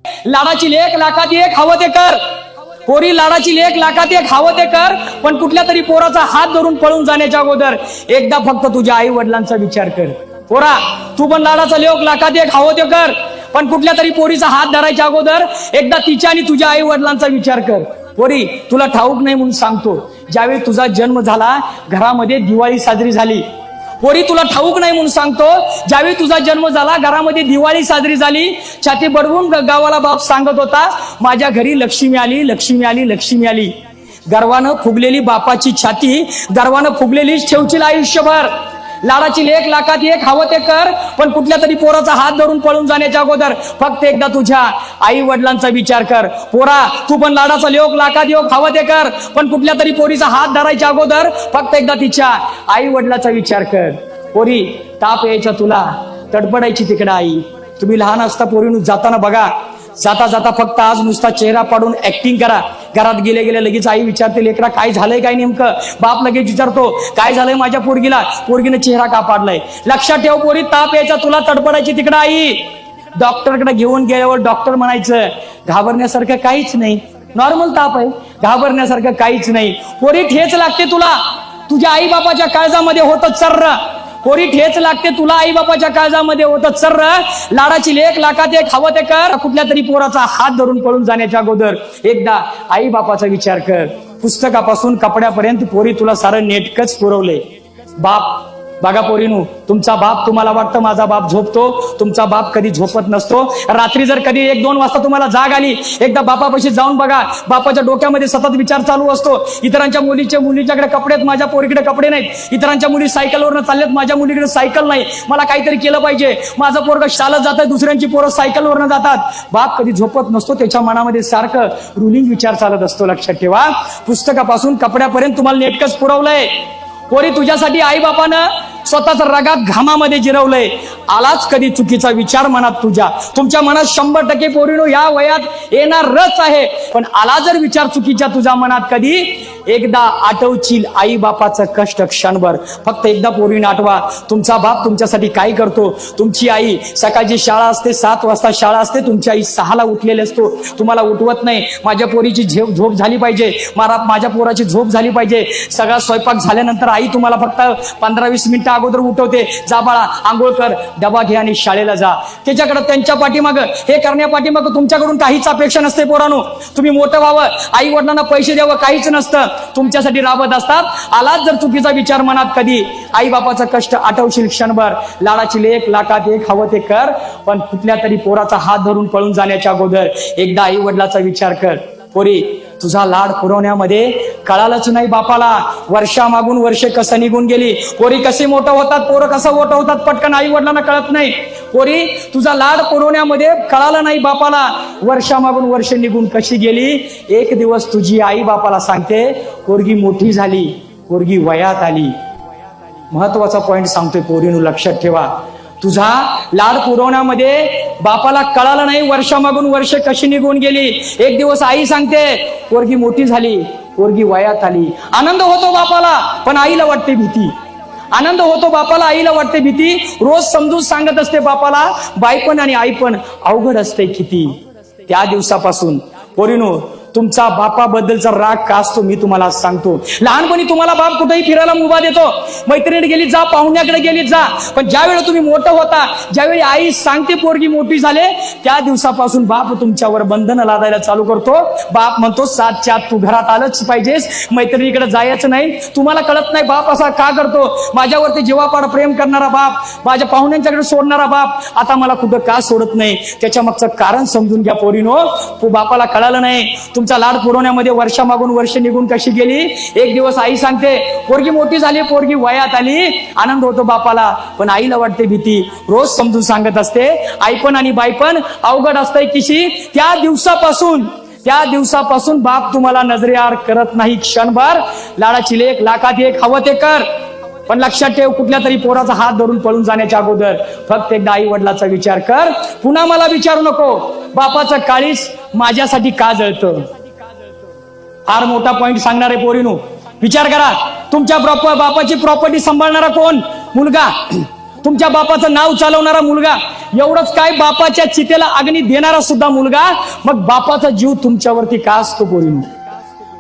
लाडाची लेक लाखात एक हवं ते कर. पोरी लाडाची लेक लाखात एक हवं ते कर, पण कुठल्या तरी पोराचा हात धरून पळून जाण्याच्या अगोदर एकदा फक्त तुझ्या आई वडिलांचा विचार कर. पोरा, तू पण लाडाचा लेक लाखात एक हवं ते कर, पण कुठल्या तरी पोरीचा हात धरायच्या अगोदर एकदा तिच्या आणि तुझ्या आई वडिलांचा विचार कर. पोरी, तुला ठाऊक नाही म्हणून सांगतो, ज्यावेळी तुझा जन्म झाला घरामध्ये दिवाळी साजरी झाली. पोरी, तुला ठाऊक नाही म्हणून सांगतो, ज्यावेळी तुझा जन्म झाला घरामध्ये दिवाळी साजरी झाली. छाती बडवून गावाला बाप सांगत होता, माझ्या घरी लक्ष्मी आली, लक्ष्मी आली, लक्ष्मी आली. गर्वानं फुगलेली बापाची छाती गर्वानं फुगलेलीच ठेवशील आयुष्यभर. लाडाची लेक लाखात एक हवं ते कर, पण कुठल्या तरी पोराचा हात धरून पळून जाण्याच्या अगोदर फक्त एकदा तुझ्या आई वडिलांचा विचार कर. पोरा, तू पण लाडाचा लेक लाखात एक हवं ते कर, पण कुठल्या तरी पोरीचा हात धरायच्या अगोदर फक्त एकदा तिच्या आई वडिलांचा विचार कर. पोरी, ताप यायचा तुला, तडपडायची तिकडे आई. तुम्ही लहान असता पोरीनु जाताना बघा, जाता जाता फक्त आज नुसता चेहरा पाडून ऍक्टिंग करा. घरात गेले गेले लगेच आई विचारते, लेकरा काय झालंय काय नेमकं. बाप लगेच विचारतो, काय झालंय माझ्या पोरगीला, पोरगीने चेहरा का पाडलाय. लक्षात ठेव पोरी, ताप यायचा तुला, तडपडायची तिकडे आई. डॉक्टरकडे घेऊन गेल्यावर डॉक्टर म्हणायचं, घाबरण्यासारखं काहीच नाही, नॉर्मल ताप आहे, घाबरण्यासारखं काहीच नाही. पोरी, ठेच लागते तुला, तुझ्या आई बापाच्या काळजामध्ये होतं चर्र. पोरी, ठेच लागते तुला, आई बापाच्या काळजामध्ये होतं चर्र. लाडाची लेक लाखात एक हवं ते कर, कुठल्या तरी पोराचा हात धरून पळून जाण्याच्या अगोदर एकदा आई बापाचा विचार कर. पुस्तकापासून कपड्यापर्यंत पोरी तुला सारं नेटकच पुरवलंय. बाप बघा पोरीनु, तुमचा बाप, तुम्हाला वाटतं माझा बाप झोपतो, तुमचा बाप कधी झोपत नसतो. रात्री जर कधी 1-2 वाजता तुम्हाला जाग आली, एकदा बापापाशी जाऊन बघा, बापाच्या डोक्यामध्ये सतत विचार चालू असतो, इतरांच्या मुलीच्याकडे कपडे आहेत, माझ्या पोरीकडे कपडे नाहीत. इतरांच्या मुली सायकलवरनं चालल्यात, माझ्या मुलीकडे सायकल नाही. मला काहीतरी केलं पाहिजे. माझं पोरग चालत जात आहे, दुसऱ्यांची पोरं सायकलवरनं जातात. बाप कधी झोपत नसतो, त्याच्या मनामध्ये सारखं रुलिंग विचार चालत असतो. लक्षात ठेवा, पुस्तकापासून कपड्यापर्यंत तुम्हाला नेटकच पुरवलंय. पोरी, तुझ्यासाठी आई बापानं स्वतःच रगात घामामध्ये जिरवलंय. आलाच कधी चुकीचा विचार मनात तुमच्या मनात 100% पोरीनो या वयात येणारच आहे, पण आला जर विचार चुकीच्या तुझ्या मनात कधी, एकदा आठवशील आई बापाचं कष्ट क्षणभर. फक्त एकदा पोरीनं आठवा, तुमचा बाप तुमच्यासाठी काय करतो. तुमची आई सकाळची शाळा असते, 7 वाजता शाळा असते, तुमची आई 6ला उठलेली असतो, तुम्हाला उठवत नाही. माझ्या पोरीची झोप झाली पाहिजे, माझ्या पोराची झोप झाली पाहिजे. सगळा स्वयंपाक झाल्यानंतर आई तुम्हाला फक्त 15-20 मिनिटं अगोदर उठवते, जा बाळा आंघोळ कर, डबा घे आणि शाळेला जा. त्याच्याकडे त्यांच्या पाठीमागं हे करण्यापाठीमागं तुमच्याकडून काहीच अपेक्षा नसते. पोरांनो, तुम्ही मोठं व्हावं, आई वडिलांना पैसे द्यावं, काहीच नसतं, तुमच्यासाठी राबत असतात. आलाच जर चुकीचा विचार मनात कधी, आई बापाचं कष्ट आठवशील क्षणभर. लाडाची लेक लाखात एक हवं ते कर, पण कुठल्या तरी पोराचा हात धरून पळून जाण्याच्या अगोदर एकदा आई वडिलाचा विचार कर. पोरी, तुझा लाड पुरवण्यामध्ये कळालंच नाही बापाला, वर्षामागून वर्षे कसं निघून गेली. पोरी कसे मोठं होतात, पोरं कसं मोठं होतात, पटकन आई वडिलांना कळत नाही. पोरी, तुझा लाड पुरवण्यामध्ये कळालं नाही बापाला, वर्षामागून वर्ष निघून कशी गेली. एक दिवस तुझी आई बापाला सांगते, पोरगी मोठी झाली, पोरगी वयात आली. महत्वाचा पॉइंट सांगतोय पोरीनु, लक्षात ठेवा. तुझा लाड पुरवण्यामध्ये बापाला कळालं नाही, वर्षामागून वर्ष कशी निघून गेली. एक दिवस आई सांगते, पोरगी मोठी झाली, पोरगी वयात आली. आनंद होतो बापाला, पण आईला वाटते भीती. आनंद होतो बापाला, आईला वाटते भीती. रोज समजून सांगत असते बापाला, बाई पण आणि आई पण अवघड असते किती. त्या दिवसापासून पोरीनो, तुमचा बापाबद्दलचा राग का असतो मी तुम्हाला सांगतो. लहानपणी तुम्हाला बाप कुठेही फिरायला मुभा देतो, मैत्रिणीकडे गेली जा, पाहुण्याकडे गेली जा, पण ज्यावेळी तुम्ही मोठं होता, ज्यावेळी आई सांगते पोरगी मोठी झाले, त्या दिवसापासून बाप तुमच्यावर बंधन लादायला चालू करतो. बाप म्हणतो 7च्या आत तू घरात आलंच पाहिजेस, मैत्रिणीकडे जायचं नाही. तुम्हाला कळत नाही बाप असा का करतो. माझ्यावरती जीवापाड प्रेम करणारा बाप, माझ्या पाहुण्यांच्याकडे सोडणारा बाप आता मला कुठं का सोडत नाही. त्याच्या मागचं कारण समजून घ्या पोरीनो. तू बापाला कळालं नाही, तुमचा लाड पुरवण्यामध्ये वर्षामागून वर्ष निघून कशी गेली. एक दिवस आई सांगते, पोरगी मोठी झाली, पोरगी वयात आली. आनंद होतो बापाला, पण आईला वाटते भीती. रोज समजून सांगत असते, आई पण आणि बाई पण अवघड असतंय किशी. त्या दिवसापासून बाप तुम्हाला नजरेआड करत नाही क्षणभर. लाडाची लेक लाखात एक हवं ते कर, पण लक्षात ठेव, कुठल्या तरी पोराचा हात धरून पळून जाण्याच्या अगोदर फक्त एकदा आई वडिलाचा विचार कर. पुन्हा मला विचारू नको, बापाचं काळीस माझ्यासाठी का जळतं. फार मोठा पॉइंट सांगणार आहे पोरीनो. विचार करा, तुमच्या बापाची प्रॉपर्टी सांभाळणारा कोण. मुलगा. तुमच्या बापाचं नाव चालवणारा मुलगा, एवढंच काय बापाच्या चितेला अग्नी देणारा सुद्धा मुलगा, मग बापाचा जीव तुमच्यावरती का असतो पोरीनो?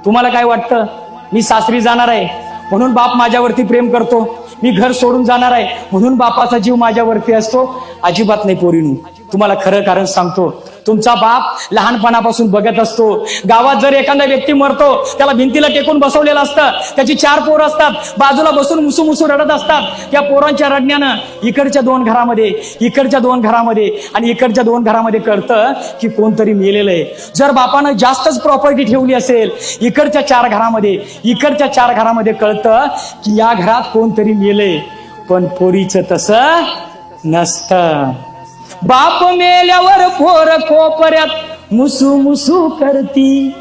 तुम्हाला काय वाटतं, मी सासरी जाणार आहे म्हणून बाप माझ्यावरती प्रेम करतो, मी घर सोडून जाणार आहे म्हणून बापाचा जीव माझ्यावरती असतो? अजिबात नाही पोरीनो. तुम्हाला खरं कारण सांगतो, तुमचा बाप लहानपणापासून बघत असतो. गावात जर एखादा व्यक्ती मरतो, त्याला भिंतीला टेकून बसवलेलं असतं, त्याची 4 पोरं असतात, बाजूला बसून मुसू मुसू रडत असतात. त्या पोरांच्या रडण्यानं इकडच्या 2 घरामध्ये, इकडच्या 2 घरामध्ये आणि इकडच्या 2 घरामध्ये कळतं की कोणतरी मेलेलं आहे. जर बापानं जास्तच प्रॉपर्टी ठेवली असेल, इकडच्या 4 घरामध्ये, इकडच्या 4 घरामध्ये कळतं की या घरात कोणतरी मेलंय. पण पोरीचं तसं नसतं. बाप मेल्यावर पोर कोपऱ्यात मुसू मुसू करती,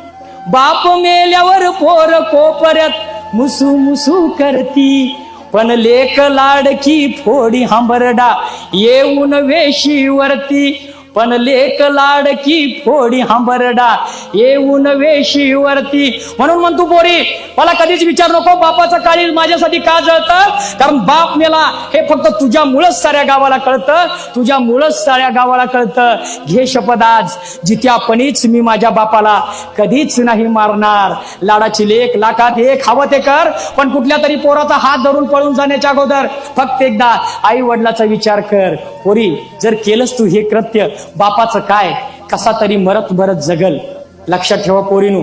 बाप मेल्यावर पोर कोपऱ्यात मुसू मुसू करती, पण लेक लाडकी फोडी हांबरडा येऊन वेशीवरती, पण लेक लाडकी फोडी हांबरडा येऊन वेशीवरती. म्हणून म्हणतो पोरी, मला कधीच विचार नको बापाचं काळीज माझ्यासाठी का जळतं, कारण बाप मेला हे फक्त तुझ्यामुळंच साऱ्या गावाला कळतं, तुझ्यामुळंच साऱ्या गावाला कळतं. घे शपथ आज, जित्यापणीच मी माझ्या बापाला कधीच नाही मारणार. लाडाची लेक, लाखात एक, हवं ते कर, पण कुठल्या तरी पोराचा हात धरून पळून जाण्याच्या अगोदर फक्त एकदा आई वडिलाचा विचार कर. पोरी, जर केलंस तू हे कृत्य, बापाचं काय, कसा तरी मरत मरत जगल. लक्षात ठेवा पोरीनो,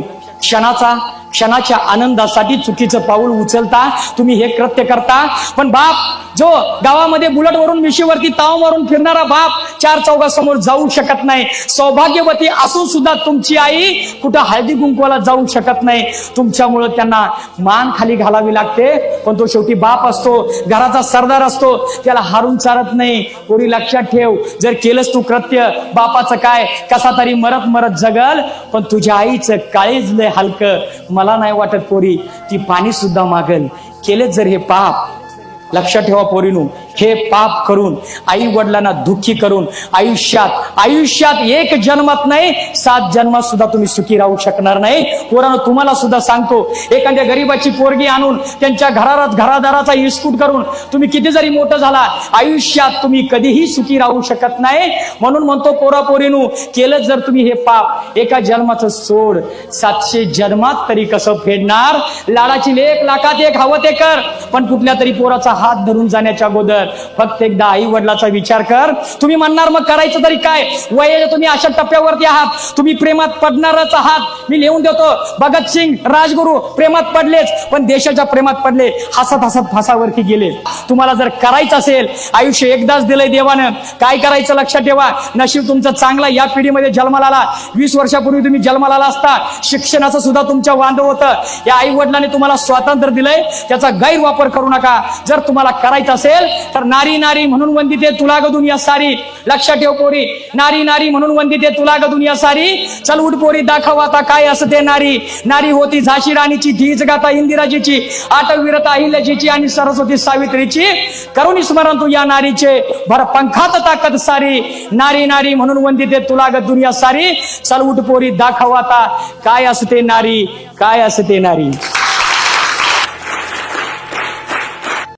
क्षणाच्या आनंदासाठी चुकीचं पाऊल उचलता तुम्ही हे कृत्य करता. पण बाप जो गावामध्ये बुलेट वरून मिशीवरती ताव मारून फिरणारा बाप 4 चौघासमोर जाऊ शकत नाही. सौभाग्यवती असून सुद्धा तुमची आई कुठं हळदी कुंकवाला जाऊ शकत नाही. तुमच्यामुळे त्यांना मान खाली घालावी लागते. पण तो शेवटी बाप असतो, घराचा सरदार असतो, त्याला हारून चालत नाही. पोरी लक्षात ठेव, जर केलंस तू कृत्य, बापाचं काय, कसा तरी मरत मरत जगल, पण तुझ्या आईचं काळीज लय हलकं. मला नाही वाटत पोरी ती पाणी सुद्धा मागल. केलेच जर हे पाप, लक्षात ठेवा पोरीनो, हे पाप करून, आई वडिलांना दुःखी करून आयुष्यात 1 जन्मात नाही 7 जन्मात सुद्धा तुम्ही सुखी राहू शकणार नाही. पोरांनो, तुम्हाला सुद्धा सांगतो, एखाद्या गरीबाची पोरगी आणून त्यांच्या घरादाराचा इस्कूट करून तुम्ही किती जरी मोठं झाला, आयुष्यात तुम्ही कधीही सुखी राहू शकत नाही. म्हणून म्हणतो पोरा पोरीनो, केलं जर तुम्ही हे पाप, 1 जन्माचं सोड, 700 जन्मात तरी कसं फेडणार. लाडाची लेक, लाखात एक, हवं ते कर, पण कुठल्या तरी पोराचा हात धरून जाण्याच्या अगोदर फक्त एकदा आई वडिलाचा विचार कर. तुम्ही म्हणणार मग करायचं तरी काय, वयाच्या तुम्ही अशा टप्प्यावरती आहात, तुम्ही प्रेमात पडणारच आहात. मी लिहून देतो, भगतसिंग, राजगुरू प्रेमात पडलेच, पण देशाच्या प्रेमात पडले, हसत हसत फासावरती गेले. तुम्हाला जर करायचं असेल, आयुष्य एकदाच दिलंय देवानं, काय करायचं लक्षात ठेवा. नशीब तुमचं चांगला या पिढीमध्ये जन्माला आला. 20 वर्षापूर्वी तुम्ही जन्माला आला असता, शिक्षणाचं सुद्धा तुमच्या वांद होतं. या आई वडिलांनी तुम्हाला स्वातंत्र्य दिलंय, त्याचा गैरवापर करू नका. जर तुम्हाला करायचं असेल तर नारी नारी म्हणून वंदिते तुला ग दुनिया सारी. लक्षात ठेव पोरी, नारी नारी म्हणून वंदिते तुला ग दुनिया सारी. चल उठ पोरी, दाखव आता काय असते नारी. नारी होती झाशी राणीची, धीच गाता इंदिराजीची, आटवीरता अहिल्याजीची आणि सरस्वती सावित्रीची. करुणी स्मरण तू या नारीचे, भर पंखात ताकद सारी. नारी नारी म्हणून वंदिते तुला ग दुनिया सारी. चल उठ पोरी, दाखव आता काय असते नारी, काय असते नारी.